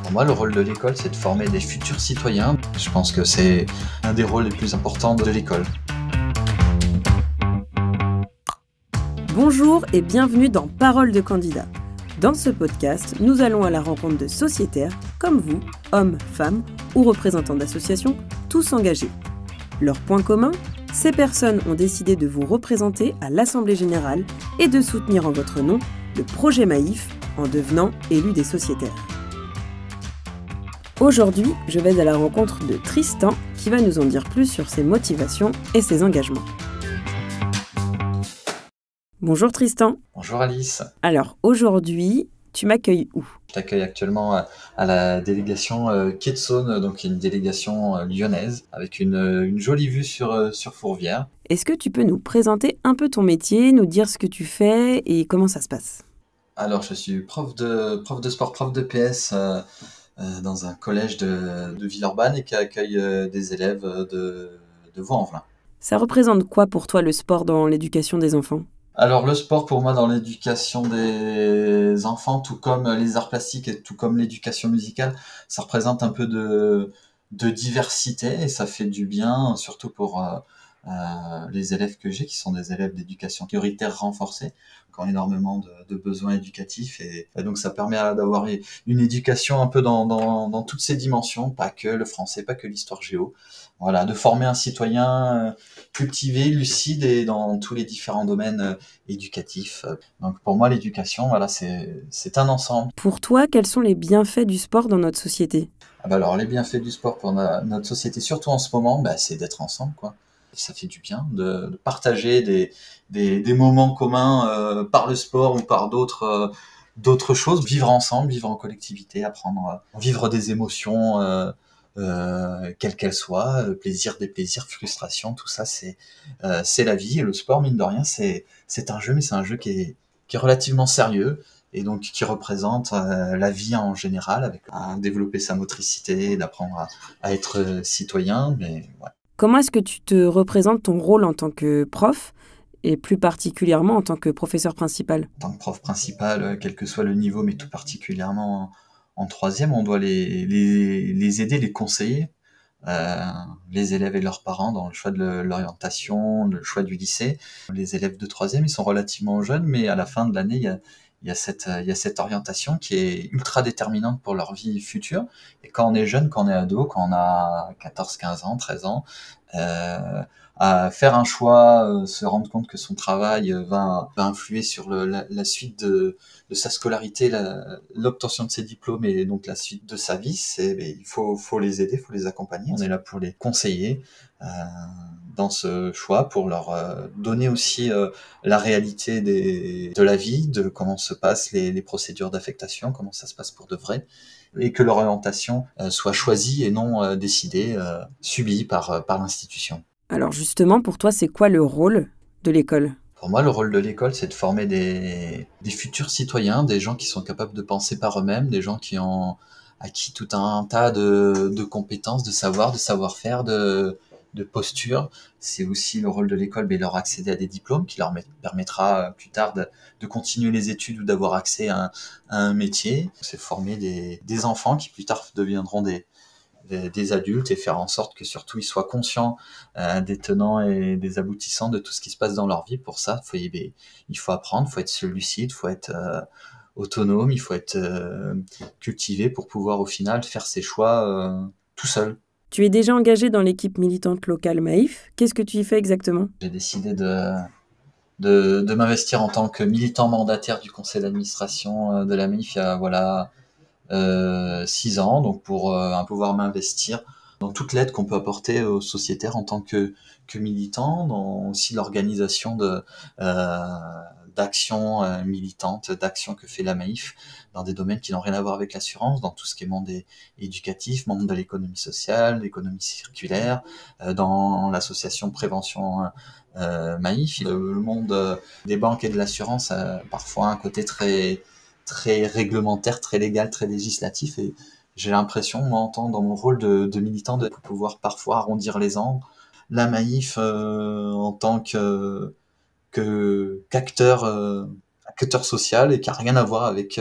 Pour moi, le rôle de l'école, c'est de former des futurs citoyens. Je pense que c'est un des rôles les plus importants de l'école. Bonjour et bienvenue dans Parole de candidat. Dans ce podcast, nous allons à la rencontre de sociétaires comme vous, hommes, femmes ou représentants d'associations, tous engagés. Leur point commun, ces personnes ont décidé de vous représenter à l'Assemblée générale et de soutenir en votre nom le projet Maïf en devenant élu des sociétaires. Aujourd'hui, je vais à la rencontre de Tristan qui va nous en dire plus sur ses motivations et ses engagements. Bonjour Tristan. Bonjour Alice. Alors aujourd'hui, tu m'accueilles où ? Je t'accueille actuellement à la délégation Quai de Saône, donc une délégation lyonnaise, avec une jolie vue sur Fourvière. Est-ce que tu peux nous présenter un peu ton métier, nous dire ce que tu fais et comment ça se passe ? Alors, je suis prof de sport, prof de PS dans un collège de Villeurbanne et qui accueille des élèves de Vaux-en-Velin. Ça représente quoi pour toi le sport dans l'éducation des enfants ? Alors le sport pour moi dans l'éducation des enfants, tout comme les arts plastiques et tout comme l'éducation musicale, ça représente un peu de diversité et ça fait du bien, surtout pour les élèves que j'ai, qui sont des élèves d'éducation prioritaire renforcée, qui ont énormément de besoins éducatifs et donc ça permet d'avoir une éducation un peu dans toutes ces dimensions, pas que le français, pas que l'histoire géo. Voilà, de former un citoyen cultivé, lucide et dans tous les différents domaines éducatifs. Donc pour moi, l'éducation, voilà, c'est un ensemble. Pour toi, quels sont les bienfaits du sport dans notre société ? Alors les bienfaits du sport pour notre société, surtout en ce moment, c'est d'être ensemble, quoi. Et ça fait du bien de partager des moments communs par le sport ou par d'autres choses, vivre ensemble, vivre en collectivité, apprendre à vivre des émotions quelles qu'elles soient, plaisir, déplaisir, frustration, tout ça c'est la vie. Et le sport, mine de rien, c'est un jeu, mais c'est un jeu qui est relativement sérieux et donc qui représente la vie en général, à développer sa motricité, d'apprendre à être citoyen. Mais ouais. Comment est-ce que tu te représentes ton rôle en tant que prof et plus particulièrement en tant que professeur principal ? En tant que prof principal, quel que soit le niveau, mais tout particulièrement en troisième, on doit les aider, les conseiller, les élèves et leurs parents dans le choix de l'orientation, le choix du lycée. Les élèves de troisième, ils sont relativement jeunes, mais à la fin de l'année, il y a cette orientation qui est ultra déterminante pour leur vie future. Et quand on est jeune, quand on est ado, quand on a 14, 15 ans, 13 ans, à faire un choix, se rendre compte que son travail va influer sur la suite de sa scolarité, l'obtention de ses diplômes et donc la suite de sa vie, il faut les aider, il faut les accompagner. On est là pour les conseiller dans ce choix, pour leur donner aussi la réalité de la vie, de comment se passent les procédures d'affectation, comment ça se passe pour de vrai, et que leur orientation soit choisie et non décidée, subie par l'institution. Alors justement, pour toi, c'est quoi le rôle de l'école ? Pour moi, le rôle de l'école, c'est de former des futurs citoyens, des gens qui sont capables de penser par eux-mêmes, des gens qui ont acquis tout un tas de compétences, de savoir, de savoir-faire, de posture. C'est aussi le rôle de l'école, leur accéder à des diplômes qui leur permettra plus tard de continuer les études ou d'avoir accès à un métier. C'est former des enfants qui plus tard deviendront des adultes et faire en sorte que surtout ils soient conscients des tenants et des aboutissants de tout ce qui se passe dans leur vie. Pour ça, il faut apprendre, il faut être lucide, il faut être autonome, il faut être cultivé pour pouvoir au final faire ses choix tout seul. Tu es déjà engagé dans l'équipe militante locale Maïf. Qu'est-ce que tu y fais exactement ? J'ai décidé de m'investir en tant que militant mandataire du conseil d'administration de la Maïf il y a 6 ans, donc pour pouvoir m'investir dans toute l'aide qu'on peut apporter aux sociétaires en tant que militants, dans aussi l'organisation d'actions militantes, d'actions que fait la Maïf dans des domaines qui n'ont rien à voir avec l'assurance, dans tout ce qui est monde éducatif, monde de l'économie sociale, l'économie circulaire, dans l'association prévention Maïf. Le monde des banques et de l'assurance a parfois un côté très réglementaire, très légal, très législatif, et j'ai l'impression, moi, en tant dans mon rôle de militant, de pouvoir parfois arrondir les angles. La Maïf en tant qu'acteur acteur social et qui a rien à voir avec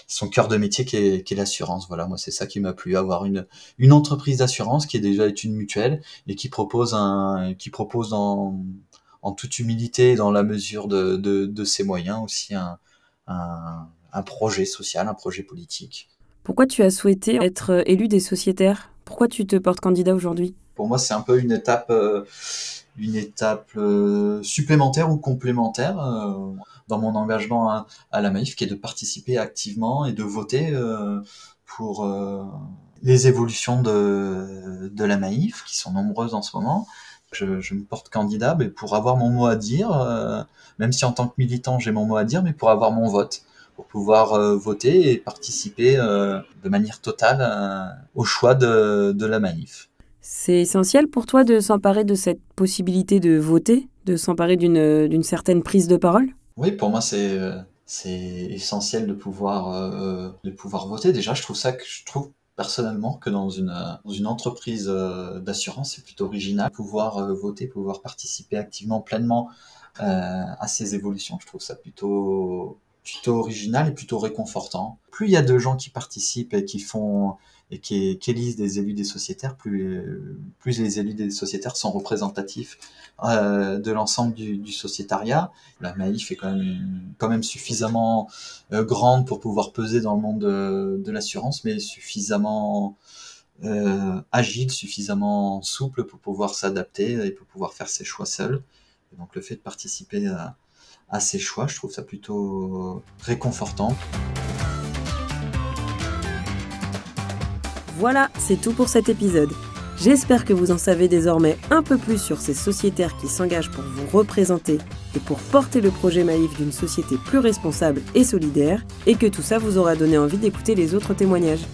son cœur de métier qui est l'assurance. Voilà, moi c'est ça qui m'a plu, avoir une entreprise d'assurance qui est déjà une mutuelle et qui propose en toute humilité, dans la mesure de ses moyens aussi un projet social, un projet politique. Pourquoi tu as souhaité être élu des sociétaires? Pourquoi tu te portes candidat aujourd'hui? Pour moi, c'est un peu une étape supplémentaire ou complémentaire dans mon engagement à la Maïf, qui est de participer activement et de voter pour les évolutions de la Maïf, qui sont nombreuses en ce moment. Je me porte candidat mais pour avoir mon mot à dire, même si en tant que militant j'ai mon mot à dire, mais pour avoir mon vote, pour pouvoir voter et participer de manière totale au choix de la Maïf. C'est essentiel pour toi de s'emparer de cette possibilité de voter, de s'emparer d'une certaine prise de parole? Oui, pour moi c'est essentiel de pouvoir voter. Déjà, je trouve personnellement que dans une entreprise d'assurance, c'est plutôt original pouvoir voter, pouvoir participer activement, pleinement à ces évolutions. Je trouve ça plutôt original et plutôt réconfortant. Plus il y a de gens qui participent et qui élisent des élus des sociétaires, plus les élus des sociétaires sont représentatifs de l'ensemble du sociétariat. La Maïf est quand même suffisamment grande pour pouvoir peser dans le monde de l'assurance, mais suffisamment agile, suffisamment souple pour pouvoir s'adapter et pour pouvoir faire ses choix seul. Et donc le fait de participer à ces choix, je trouve ça plutôt réconfortant. Voilà, c'est tout pour cet épisode. J'espère que vous en savez désormais un peu plus sur ces sociétaires qui s'engagent pour vous représenter et pour porter le projet Maïf d'une société plus responsable et solidaire, et que tout ça vous aura donné envie d'écouter les autres témoignages.